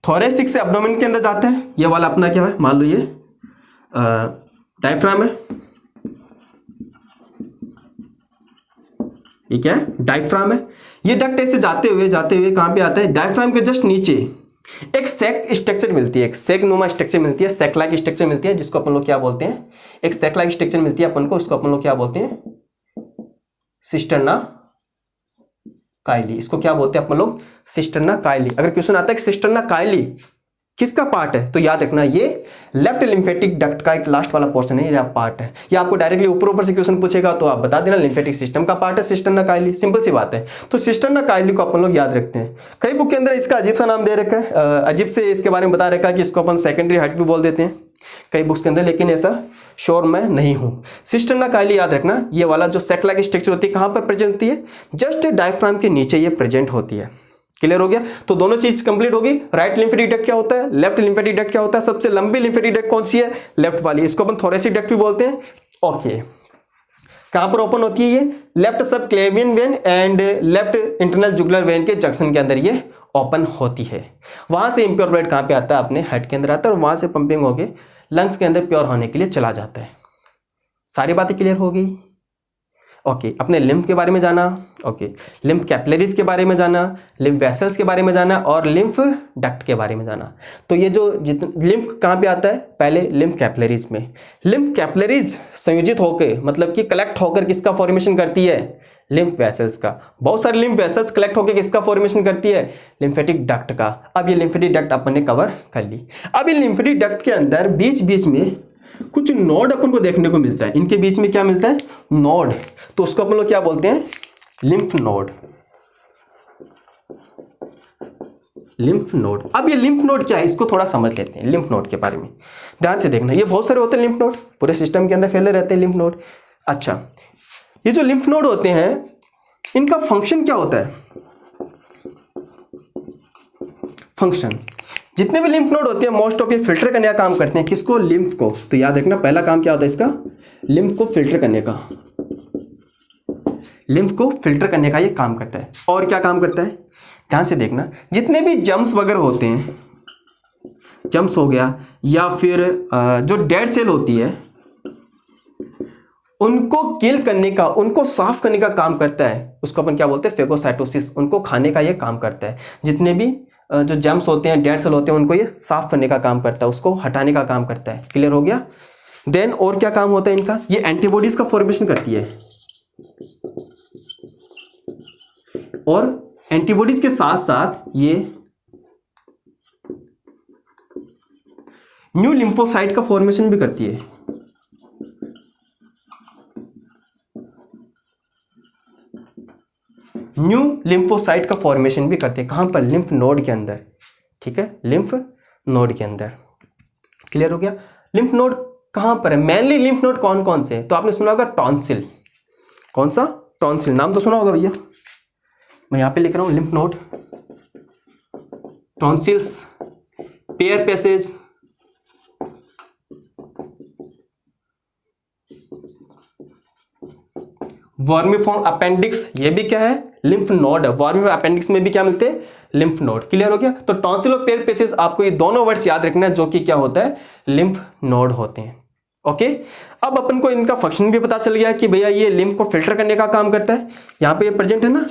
Speaker 1: थोरेसिक से एब्डोमेन के अंदर जाता है। ये वाला अपना क्या है, मान लो ये डायफ्राम है, ये क्या है, डायफ्राम है। ये डक्ट ऐसे जाते हुए कहां पे आता है, डायफ्राम के जस्ट नीचे एक सैक स्ट्रक्चर मिलती है, एक सैक नुमा स्ट्रक्चर मिलती है, सैक लाइक स्ट्रक्चर मिलती है, जिसको अपन लोग क्या बोलते हैं, एक सैक लाइक स्ट्रक्चर मिलती है अपन को, उसको अपन लोग क्या बोलते हैं, सिस्टर्ना काइली। इसको क्या बोलते हैं अपन लोग, सिस्टर्ना काइली। अगर क्वेश्चन आता है कि सिस्टर्ना काइली किसका पार्ट है, तो याद रखना ये लेफ्ट लिम्फेटिक डक्ट का एक लास्ट वाला पोर्शन है, ये पार्ट है। ये आपको डायरेक्टली ऊपर से क्वेश्चन पूछेगा तो आप बता देना लिम्फेटिक सिस्टम का पार्ट है सिस्टर्ना काइली, सिंपल सी बात है। तो सिस्टर्ना काइली को अपन लोग याद रखते हैं। कई बुक के अंदर इसका अजीब सा नाम दे रखा है, अजीब से इसके बारे में बता रखा है कि इसको अपन सेकेंडरी हार्ट भी बोल देते हैं कई बुक्स के अंदर, लेकिन ऐसा श्योर मैं नहीं हूं। सिस्टर्ना काइली याद रखना, ये वाला जो सैक लाइक स्ट्रक्चर होती है कहां पर प्रेजेंट होती है, जस्ट डायफ्राम के नीचे ये प्रेजेंट होती है। क्लियर हो गया, तो दोनों चीज कंप्लीट होगी। राइट लिम्फेटिक डक्ट क्या होता है, लेफ्ट लिम्फेटिक डक्ट क्या होता है, सबसे लंबी लिम्फेटिक डक्ट कौन सी है, लेफ्ट वाली, इसको अपन थोरेसिक डक्ट भी बोलते हैं। ओके, कहां पर ओपन होती है ये, लेफ्ट सब क्लेवियन when and left internal jugular vein के जंक्शन के अंदर ये ओपन होती है। वहां से इम्प्योर ब्लड कहां पे आता है, अपने हार्ट के अंदर आता है और वहां से पंपिंग होके लंग्स के अंदर प्योर होने के लिए चला जाता है। सारी बातें क्लियर हो गई। ओके, अपने लिम्फ के बारे में जाना, ओके, लिम्फ कैपिलरीज के बारे में जाना, लिम्फ वेसल्स के बारे में जाना और लिम्फ डक्ट के बारे में जाना। तो ये जो लिम्फ कहाँ पे आता है, पहले लिम्फ कैपिलरीज में। लिम्फ कैपिलरीज संयोजित होकर मतलब कि कलेक्ट होकर किसका फॉर्मेशन करती है, लिम्फ वेसल्स का। बहुत सारे लिम्फ वेसल्स कलेक्ट होकर किसका फॉर्मेशन करती है, लिम्फेटिक डक्ट का। अब ये लिम्फेटिक डक्ट अपन ने कवर कर ली। अब ये लिम्फेटिक डक्ट के अंदर बीच बीच में कुछ नोड अपन को देखने को मिलता है। इनके बीच में क्या मिलता है, नोड। तो उसको अपन लोग क्या बोलते हैं, लिम्फ नोड। Lymph node. अब ये लिम्फ नोड क्या है, इसको थोड़ा समझ लेते हैं लिम्फ नोड के बारे में। ध्यान से देखना, ये बहुत सारे होते हैं लिम्फ नोड, पूरे सिस्टम के अंदर फैले रहते हैं लिम्फ नोड। अच्छा, ये जो लिम्फ नोड होते हैं इनका फंक्शन क्या होता है, फंक्शन जितने भी लिम्फ नोड होते हैं मोस्ट ऑफ ये फिल्टर करने का काम करते हैं, किसको, लिम्फ को। तो याद रखना पहला काम क्या होता है इसका, लिम्फ को फिल्टर करने का, लिम्फ को फिल्टर करने का ये काम करता है। और क्या काम करता है, ध्यान से देखना, जितने भी जम्स वगैरह होते हैं, जम्स हो गया या फिर जो डेड सेल होती है उनको किल करने का, उनको साफ करने का काम करता है, उसको अपन क्या बोलते हैं, फेगोसाइटोसिस, उनको खाने का ये काम करता है। जितने भी जो जम्स होते हैं, डेड सेल होते हैं, उनको ये साफ करने का काम करता है, उसको हटाने का काम करता है। क्लियर हो गया। देन और क्या काम होता है इनका, ये एंटीबॉडीज का फॉर्मेशन करती है और एंटीबॉडीज के साथ साथ ये न्यू लिम्फोसाइट का फॉर्मेशन भी करती है। न्यू लिम्फोसाइट का फॉर्मेशन भी करते हैं, कहां पर, लिम्फ नोड के अंदर। ठीक है, लिम्फ नोड के अंदर। क्लियर हो गया। लिम्फ नोड कहां पर है, मेनली लिम्फ नोड कौन कौन से, तो आपने सुना होगा टॉन्सिल। कौन सा, टॉन्सिल, नाम तो सुना होगा भैया, मैं यहां पे लिख रहा हूं lymph node, tonsils, Peyer's patches, vermiform appendix, ये भी क्या है, लिम्फ नोड है। वर्मिफॉर्म अपेंडिक्स में भी क्या मिलते हैं, लिम्फ नोड। क्लियर हो गया। तो टॉन्सिल और पेयर पैसेज, आपको ये दोनों वर्ड्स याद रखना है जो कि क्या होता है, लिम्फ नोड होते हैं। ओके, अब अपन को इनका फंक्शन भी पता चल गया कि भैया ये लिम्फ को फिल्टर करने का काम करता है। यहां पे ये प्रेजेंट है ना,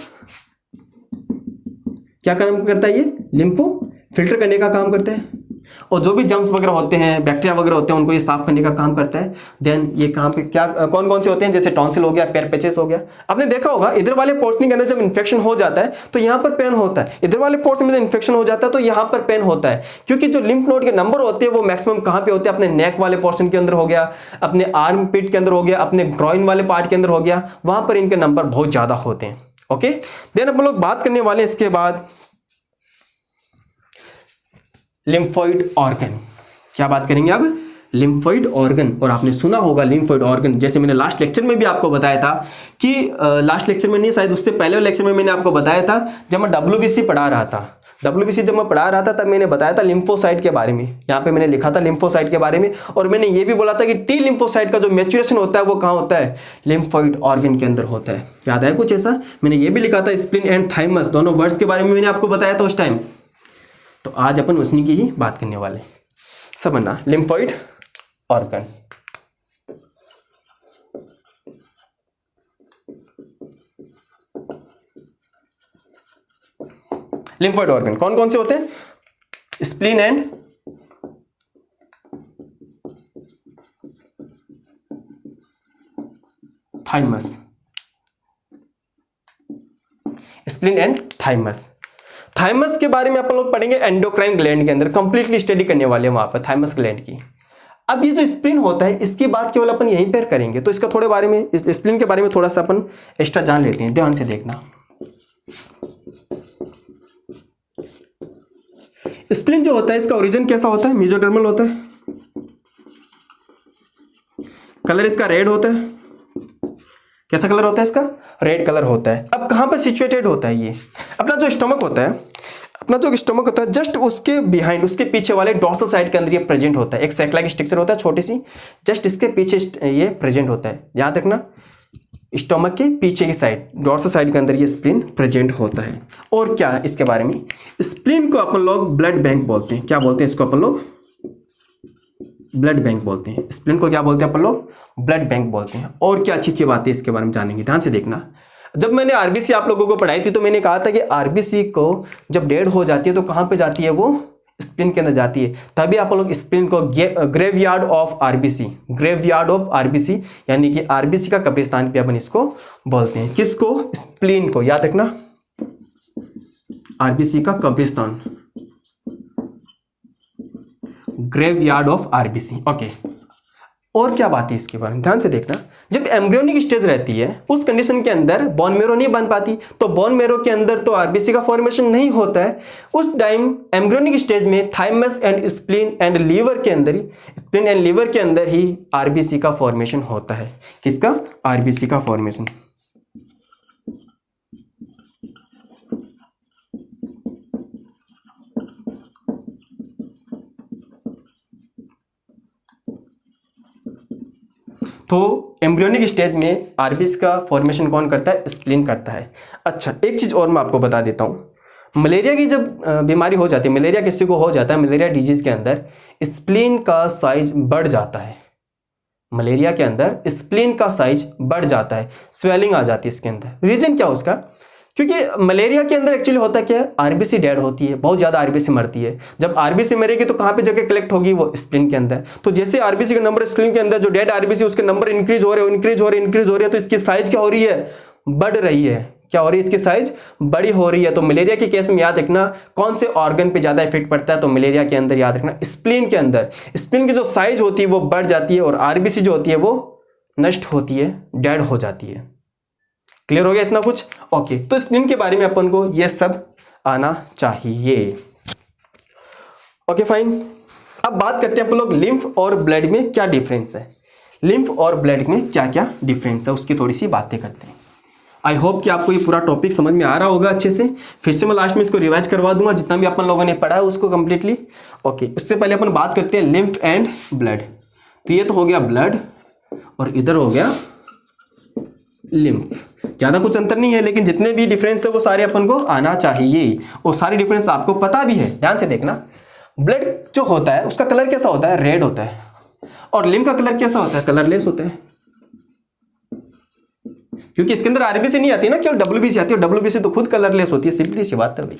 Speaker 1: क्या काम करता है, ये लिम्फ को फिल्टर करने का काम करता है और जो भी जम्स वगैरह होते हैं, बैक्टीरिया वगैरह होते हैं, उनको ये साफ करने का काम करता है। देन ये कहां पे क्या कौन कौन से होते हैं, जैसे टॉन्सिल हो गया, पेयर पैचेस हो गया। आपने देखा होगा इधर वाले पोर्शन के अंदर जब इन्फेक्शन हो जाता है तो यहां पर पेन होता है, इधर वाले पोर्शन में जब इन्फेक्शन हो जाता है तो यहां पर पेन होता है, क्योंकि जो लिम्फ नोड के नंबर होते हैं वो मैक्सिमम कहां पे होते हैं, अपने नेक वाले पोर्शन के अंदर हो गया, अपने आर्म पिट के अंदर हो गया, अपने ग्रॉइन वाले पार्ट के अंदर हो गया, वहां पर इनके नंबर बहुत ज्यादा होते हैं। ओके, देन हम लोग बात करने वाले इसके बाद लिम्फोइड ऑर्गन। क्या बात करेंगे अब, लिम्फोइड ऑर्गन। और आपने सुना होगा लिम्फोइड ऑर्गन, जैसे मैंने लास्ट लेक्चर में भी आपको बताया था कि लास्ट लेक्चर में नहीं, शायद उससे पहले लेक्चर में मैंने आपको बताया था, जब मैं WBC पढ़ा रहा था WBC जब मैं पढ़ा रहा था तब मैंने बताया था लिम्फोसाइट के बारे में, यहाँ पे मैंने लिखा था लिम्फोसाइट के बारे में, और मैंने ये भी बोला था कि टी लिम्फोसाइट का जो मैच्योरेशन होता है वो कहाँ होता है, लिम्फोइड ऑर्गन के अंदर होता है। याद है कुछ ऐसा? मैंने ये भी लिखा था स्प्लीन एंड थाइमस, दोनों वर्ड्स के बारे में मैंने आपको बताया था उस टाइम। तो आज अपन उसी की ही बात करने वाले। समझना, लिम्फोइड ऑर्गन, लिम्फोइड ऑर्गन कौन कौन से होते हैं? Spleen and thymus, spleen and thymus. Thymus के बारे में अपन लोग पढ़ेंगे एंडोक्राइन ग्लैंड के अंदर, कंप्लीटली स्टडी करने वाले हैं वहां पर थाइमस ग्लैंड की। अब ये जो स्प्लीन होता है इसकी बात केवल अपन यहीं पर करेंगे, तो इसका थोड़े बारे में, इस स्प्लीन के बारे में थोड़ा सा अपन एक्स्ट्रा जान लेते हैं, ध्यान से देखना। स्प्लीन जो होता है इसका ओरिजिन कैसा होता है? मेसोडर्मल होता है, कलर इसका रेड होता है। कैसा कलर होता है इसका? रेड कलर होता है। अब कहां पर सिचुएटेड होता है ये? अपना जो स्टमक होता है, अपना जो स्टमक होता है जस्ट उसके बिहाइंड, उसके पीछे वाले डॉर्सल साइड के अंदर ये प्रेजेंट होता है। एक सैक लाइक स्ट्रक्चर होता है छोटी सी, जस्ट इसके पीछे ये प्रेजेंट होता है। याद रखना, स्टोमक के पीछे की साइड, डॉर्सल साइड के अंदर ये स्प्लीन प्रेजेंट होता है। और क्या है इसके बारे में? स्प्लीन को अपन लोग ब्लड बैंक बोलते हैं। क्या बोलते हैं इसको अपन लोग? ब्लड बैंक बोलते हैं। स्प्लीन को क्या बोलते हैं अपन लोग? ब्लड बैंक बोलते हैं। और क्या अच्छी अच्छी बातें इसके बारे में जानेंगे, ध्यान से देखना। जब मैंने आरबीसी आप लोगों को पढ़ाई थी तो मैंने कहा था कि आरबीसी को जब डेड हो जाती है तो कहां पे जाती है? वो स्प्लीन के अंदर जाती है। तभी आप लोग स्प्लीन को graveyard of RBC, graveyard of RBC यानी कि आरबीसी का कब्रिस्तान पे अपन इसको बोलते हैं। किसको? स्प्लीन को। याद रखना, आरबीसी का कब्रिस्तान, ग्रेवयार्ड ऑफ आरबीसी। ओके, और क्या बात है इसके बारे में? ध्यान से देखना। जब एम्ब्रियोनिक स्टेज रहती है उस कंडीशन के अंदर बोन मेरो नहीं बन पाती, तो बोन मेरो के अंदर तो आरबीसी का फॉर्मेशन नहीं होता है। उस टाइम एम्ब्रियोनिक स्टेज में thymus and spleen and liver के अंदर ही, स्प्लीन एंड लीवर के अंदर ही आरबीसी का फॉर्मेशन होता है। किसका? आरबीसी का फॉर्मेशन। तो एम्ब्रियोनिक स्टेज में आरबीसी का फॉर्मेशन कौन करता है? स्प्लीन करता है। अच्छा, एक चीज और मैं आपको बता देता हूं। मलेरिया की जब बीमारी हो जाती है, मलेरिया किसी को हो जाता है, मलेरिया डिजीज के अंदर स्प्लीन का साइज बढ़ जाता है। मलेरिया के अंदर स्प्लीन का साइज बढ़ जाता है, स्वेलिंग आ जाती है इसके अंदर। रीजन क्या उसका? क्योंकि मलेरिया के अंदर एक्चुअली होता क्या है? आरबीसी डेड होती है, बहुत ज़्यादा आरबीसी मरती है। जब आरबीसी मरेगी तो कहाँ पे जगह कलेक्ट होगी? वो स्प्लीन के अंदर। तो जैसे आरबीसी का नंबर स्प्लीन के अंदर, जो डेड आरबीसी उसके नंबर इंक्रीज हो रहे हैं, तो इसकी साइज क्या हो रही है? बढ़ रही है। क्या हो रही है? इसकी साइज बड़ी हो रही है। तो मलेरिया के केस में याद रखना कौन से ऑर्गन पे ज़्यादा इफेक्ट पड़ता है? तो मलेरिया के अंदर याद रखना स्प्लीन के अंदर। स्प्लीन की जो साइज होती है वो बढ़ जाती है और आरबीसी जो होती है वो नष्ट होती है, डेड हो जाती है। क्लियर हो गया इतना कुछ? ओके, तो स्प्लीन के बारे में अपन को ये सब आना चाहिए। Okay fine. अब बात करते हैं अपन लोग लिम्फ और ब्लड में क्या डिफरेंस है। लिम्फ और ब्लड में क्या क्या डिफरेंस है उसकी थोड़ी सी बातें करते हैं। आई होप कि आपको ये पूरा टॉपिक समझ में आ रहा होगा अच्छे से। फिर से मैं लास्ट में इसको रिवाइज करवा दूंगा जितना भी अपन लोगों ने पढ़ा है उसको कंप्लीटली। ओके, उससे पहले अपन बात करते हैं लिम्फ एंड ब्लड। तो ये तो हो गया ब्लड और इधर हो गया लिम्फ। ज़्यादा कुछ अंतर नहीं है, लेकिन जितने भी डिफरेंस है वो सारे अपन को आना चाहिए और सारे डिफरेंस आपको पता भी है। ध्यान से देखना, ब्लड जो होता है उसका कलर कैसा होता है? रेड होता है। और लिम्फ का कलर कैसा होता है? कलरलेस होता है। क्योंकि इसके अंदर आरबीसी नहीं आती ना, केवल डब्ल्यूबीसी आती है। डब्ल्यूबीसी तो खुद कलरलेस होती है, सिंपली सी बात है भाई।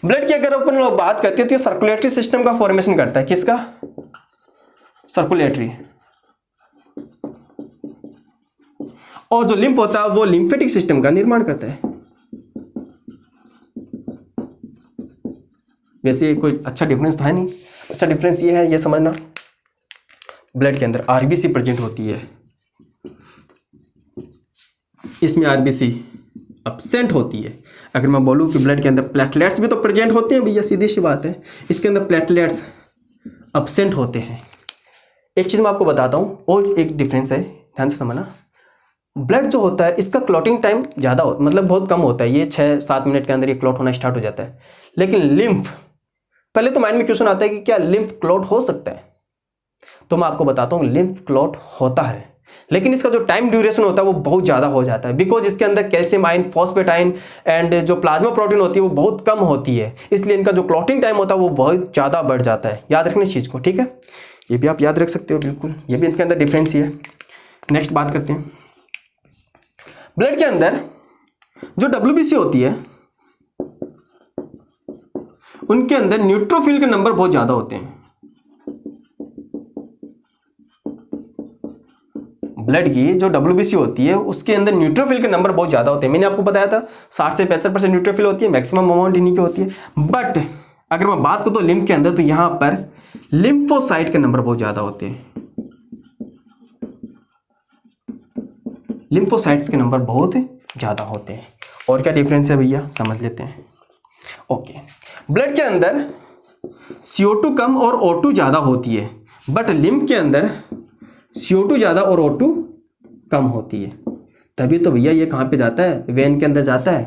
Speaker 1: ब्लड की अगर अपन लोग बात करते हैं तो ये सर्कुलेटरी सिस्टम का फॉर्मेशन करता है। किसका? सर्कुलेटरी। और जो लिम्फ होता है वो लिम्फेटिक सिस्टम का निर्माण करता है। वैसे कोई अच्छा डिफरेंस तो है नहीं। अच्छा डिफरेंस ये है, ये समझना, ब्लड के अंदर आरबीसी प्रेजेंट होती है, इसमें आरबीसी एब्सेंट होती है। अगर मैं बोलूं कि ब्लड के अंदर प्लेटलेट्स भी तो प्रेजेंट होते हैं भैया, सीधी सी बात है, इसके अंदर प्लेटलेट्स एब्सेंट होते हैं। एक चीज़ मैं आपको बताता हूँ और एक डिफरेंस है, ध्यान से समझना। ब्लड जो होता है इसका क्लॉटिंग टाइम ज़्यादा मतलब बहुत कम होता है, ये 6-7 मिनट के अंदर ये क्लॉट होना स्टार्ट हो जाता है। लेकिन लिम्फ, पहले तो माइंड में क्वेश्चन आता है कि क्या लिम्फ क्लॉट हो सकता है, तो मैं आपको बताता हूँ लिम्फ क्लॉट होता है, लेकिन इसका जो टाइम ड्यूरेशन होता है वो बहुत ज़्यादा हो जाता है, बिकॉज इसके अंदर calcium ion, phosphate ion and जो प्लाज्मा प्रोटीन होती है वो बहुत कम होती है, इसलिए इनका जो क्लॉटिंग टाइम होता है वो बहुत ज़्यादा बढ़ जाता है। याद रखना इस चीज़ को, ठीक है, ये भी आप याद रख सकते हो बिल्कुल, ये भी इनके अंदर डिफरेंस ही है। नेक्स्ट बात करते हैं, ब्लड के अंदर जो WBC होती है उनके अंदर न्यूट्रोफिल के नंबर बहुत ज़्यादा होते हैं। ब्लड की जो WBC होती है उसके अंदर न्यूट्रोफिल के नंबर बहुत ज़्यादा होते हैं। मैंने आपको बताया था 60 से 65% न्यूट्रोफिल होती है, मैक्सिमम अमाउंट इन्हीं की होती है। बट अगर मैं बात करूँ तो लिम्फ के अंदर, तो यहाँ पर लिम्फोसाइट के नंबर बहुत ज़्यादा होते हैं, लिम्फोसाइट्स के नंबर बहुत ज़्यादा होते हैं। और क्या डिफरेंस है भैया, समझ लेते हैं। ओके, ब्लड के अंदर CO2 कम और O2 ज़्यादा होती है, बट लिम्फ के अंदर CO2 ज़्यादा और O2 कम होती है। तभी तो भैया ये कहाँ पे जाता है, वेन के अंदर जाता है,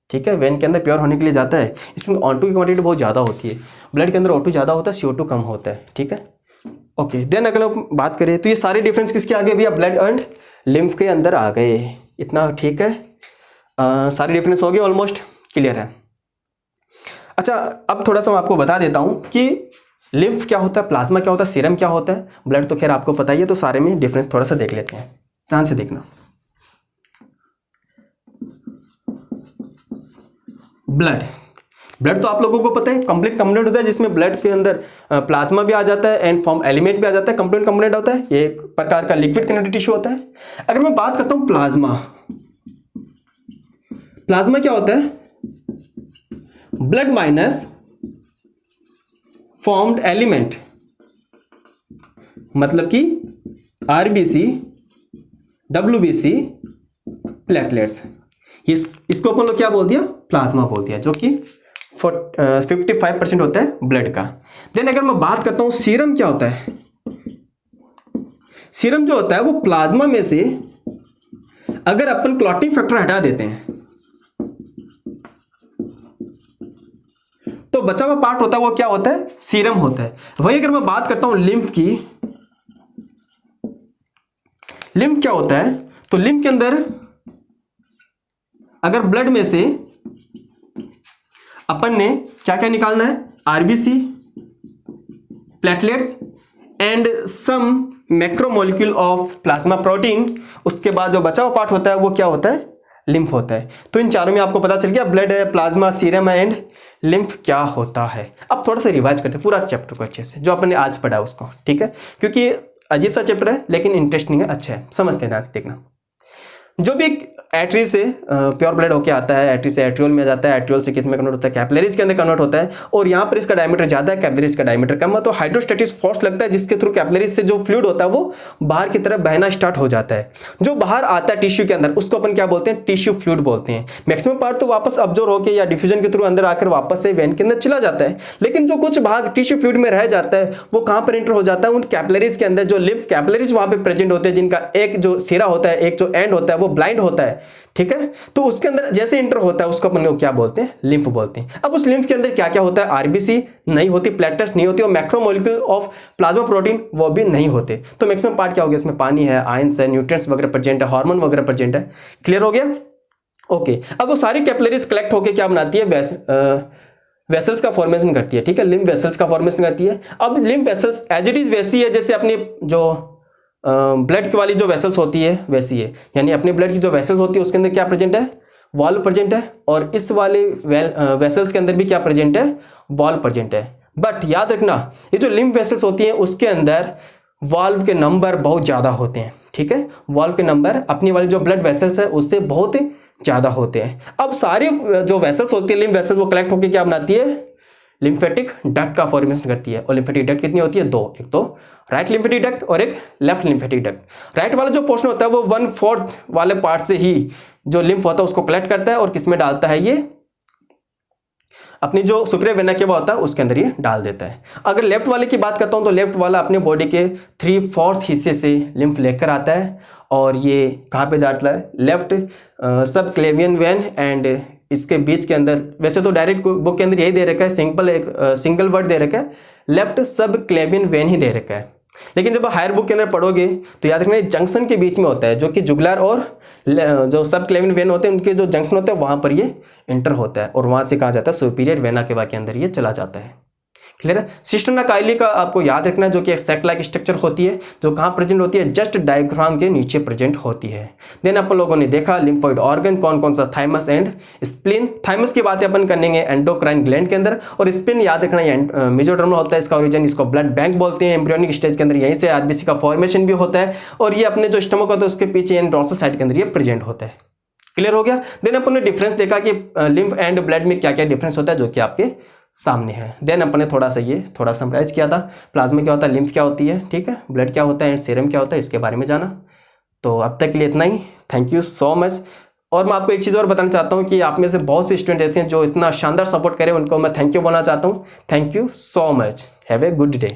Speaker 1: ठीक है, वेन के अंदर प्योर होने के लिए जाता है। इसमें O2 की क्वांटिटी बहुत ज़्यादा होती है, ब्लड के अंदर O2 ज़्यादा होता है, CO2 कम होता है, ठीक है। ओके, देन अगर बात करें तो ये सारे डिफरेंस किसके आ गए भैया, ब्लड एंड लिम्फ के अंदर आ गए। इतना ठीक है, सारे डिफरेंस हो गए, ऑलमोस्ट क्लियर है। अच्छा, अब थोड़ा सा मैं आपको बता देता हूँ कि लिम्फ क्या होता है, प्लाज्मा क्या होता है, सीरम क्या होता है, ब्लड तो खैर आपको पता ही है, तो सारे में डिफरेंस थोड़ा सा देख लेते हैं, ध्यान से देखना। ब्लड तो आप लोगों को पता है कंप्लीट कंपोनेंट होता है, जिसमें ब्लड के अंदर प्लाज्मा भी आ जाता है एंड फॉर्म एलिमेंट भी आ जाता है, कंप्लीट कंपोनेंट होता है, ये एक प्रकार का लिक्विड कनेक्टिव टिश्यू होता है। अगर मैं बात करता हूं प्लाज्मा क्या होता है, ब्लड माइनस फॉर्म्ड एलिमेंट, मतलब कि RBC, WBC, प्लेटलेट्स, इसको अपन लोग क्या बोल दिया, प्लाज्मा बोल दिया, जो कि 55% होता है ब्लड का। देन अगर मैं बात करता हूं सीरम क्या होता है, सीरम जो होता है वो प्लाज्मा में से अगर अपन क्लॉटिंग फैक्टर हटा देते हैं तो बचा हुआ पार्ट होता है वो क्या होता है, सीरम होता है। वही अगर मैं बात करता हूं लिम्फ की, लिम्फ क्या होता है, तो लिम्फ के अंदर अगर ब्लड में से अपन ने क्या क्या निकालना है, RBC, platelets and some macromolecule of plasma protein, उसके बाद जो बचा हुआ पार्ट होता है वो क्या होता है, लिम्फ होता है। तो इन चारों में आपको पता चल गया ब्लड है, प्लाज्मा, सीरम एंड लिम्फ क्या होता है। अब थोड़ा सा रिवाइज करते हैं पूरा चैप्टर को अच्छे से, जो अपन ने आज पढ़ा उसको, ठीक है, क्योंकि अजीब सा चैप्टर है लेकिन इंटरेस्टिंग है, अच्छा है, समझते हैं ध्यान से देखना। जो भी एट्री से प्योर ब्लड होके आता है, एट्री से एट्रियोल में जाता है, एट्रियोल से किस में कन्वर्ट होता है, कैपिलरीज के अंदर कन्वर्ट होता है, और यहाँ पर इसका डायमीटर ज्यादा है, कैपिलरीज का डायमीटर कम है, तो हाइड्रोस्टैटिक फोर्स लगता है जिसके थ्रू कैपिलरीज से जो फ्लूइड होता है वो बाहर की तरफ बहना स्टार्ट हो जाता है। जो बाहर आता है टिश्यू के अंदर उसको अपन क्या बोलते हैं, टिश्यू फ्लूइड बोलते हैं। मैक्सिमम पार्ट तो वापस अब्जॉर्ब होकर या डिफ्यूजन के थ्रू अंदर आकर वापस से वेन के अंदर चला जाता है, लेकिन जो कुछ भाग टिश्यू फ्लूइड में रह जाता है वो कहाँ पर एंटर हो जाता है, उन कैपिलरीज के अंदर। जो लिम्फ कैपिलरीज वहां पे प्रेजेंट होते हैं, जिनका एक जो सिरा होता है, एक जो एंड होता है वो ब्लाइंड होता है, ठीक है, तो उसके अंदर जैसे इंटर होता है उसको अपन क्या बोलते हैं, लिम्फ बोलते हैं। अब उस लिम्फ के अंदर क्या क्या होता है, RBC नहीं होती, प्लेटलेट्स नहीं होती, और मैक्रोमोलिक्यूल ऑफ प्लाज्मा प्रोटीन वो भी नहीं होते। तो मैक्सिमम पार्ट क्या हो गया, इसमें पानी है, आयंस है, न्यूट्रिएंट्स वगैरह प्रेजेंट है, हार्मोन वगैरह प्रेजेंट है। क्लियर हो गया, ओके। अब वो सारी कैपिलरीज कलेक्ट होकर क्या बनाती है, वेसल्स का फॉर्मेशन करती है, ठीक है, लिम्फ वेसल्स का फॉर्मेशन करती है। अब lymph vessels as it is वैसी है जैसे अपनी जो ब्लड की वाली जो वेसल्स होती है वैसी है, यानी अपने ब्लड की जो वेसल्स होती है उसके अंदर क्या प्रेजेंट है, वॉल्व प्रेजेंट है, और इस वाले वेसल्स के अंदर भी क्या प्रेजेंट है, वॉल्व प्रेजेंट है। बट याद रखना ये जो लिम्फ वेसल्स होती हैं उसके अंदर वॉल्व के नंबर बहुत ज़्यादा होते हैं, ठीक है, वॉल्व के नंबर अपनी वाली जो ब्लड वेसल्स है उससे बहुत ज़्यादा होते हैं। अब सारी जो वेसल्स होती है लिम्फ वेसल्स वो कलेक्ट होकर क्या बनाती है, लिम्फेटिक डक्ट का फॉर्मेशन करती है। और लिम्फेटिक डक्ट कितनी होती है, दो, एक तो राइट लिम्फेटिक डक्ट और एक लेफ्ट लिम्फेटिक डक्ट। राइट वाला जो पोर्शन होता है वो 1/4 वाले पार्ट से ही जो लिम्फ होता है उसको कलेक्ट करता है और किस में डालता है, ये अपनी जो सुपीरियर वेना के वो होता है उसके अंदर ये डाल देता है। अगर लेफ्ट वाले की बात करता हूँ तो लेफ्ट वाला अपने बॉडी के 3/4 हिस्से से लिम्फ लेकर आता है और ये कहाँ पे जाता है, लेफ्ट सब क्लेवियन वेन एंड इसके बीच के अंदर, वैसे तो डायरेक्ट बुक के अंदर यही दे रखा है, सिंगल वर्ड दे रखा है, लेफ्ट सब क्लेवियन वेन ही दे रखा है। लेकिन जब हायर बुक के अंदर पढ़ोगे तो याद रखना जंक्शन के बीच में होता है, जो कि जुगुलर और जो सब क्लेवियन वेन होते हैं उनके जो जंक्शन होते हैं वहां पर ये इंटर होता है और वहां से कहा जाता है सुपीरियर वेना केवा के अंदर ये चला जाता है। क्लियर है। सिस्टर्ना काइली का आपको याद रखना है, जो कि एक सेक लाइक स्ट्रक्चर होती है, जो कहाँ प्रेजेंट होती है, जस्ट डायफ्राम के नीचे प्रेजेंट होती है। देन अपन लोगों ने देखा लिम्फोइड ऑर्गन कौन कौन सा, थाइमस एंड स्प्लीन। थाइमस की बातें अपन करेंगे एंडोक्राइन ग्लैंड के अंदर, और स्प्लीन याद रखना ये मेसोडर्मल होता है, इसका ओरिजिन, इसको ब्लड बैंक बोलते हैं। एम्ब्रियोनिक स्टेज के अंदर यहीं से आरबीसी का फॉर्मेशन भी होता है और ये अपने जो स्टमक होता है उसके पीछे डोर्सल साइड के अंदर ये प्रेजेंट होता है। क्लियर हो गया। देन अपन ने डिफरेंस देखा कि लिम्फ एंड ब्लड में क्या क्या डिफरेंस होता है, जो कि आपके सामने है। देन अपन ने थोड़ा समराइज किया था, प्लाज्मा क्या होता है, लिम्फ क्या होती है, ठीक है, ब्लड क्या होता है एंड सीरम क्या होता है, इसके बारे में जाना। तो अब तक के लिए इतना ही। Thank you so much. और मैं आपको एक चीज़ और बताना चाहता हूँ कि आप में से बहुत से स्टूडेंट ऐसे हैं जो इतना शानदार सपोर्ट करें, उनको मैं थैंक यू बोलना चाहता हूँ। Thank you so much. Have a good day.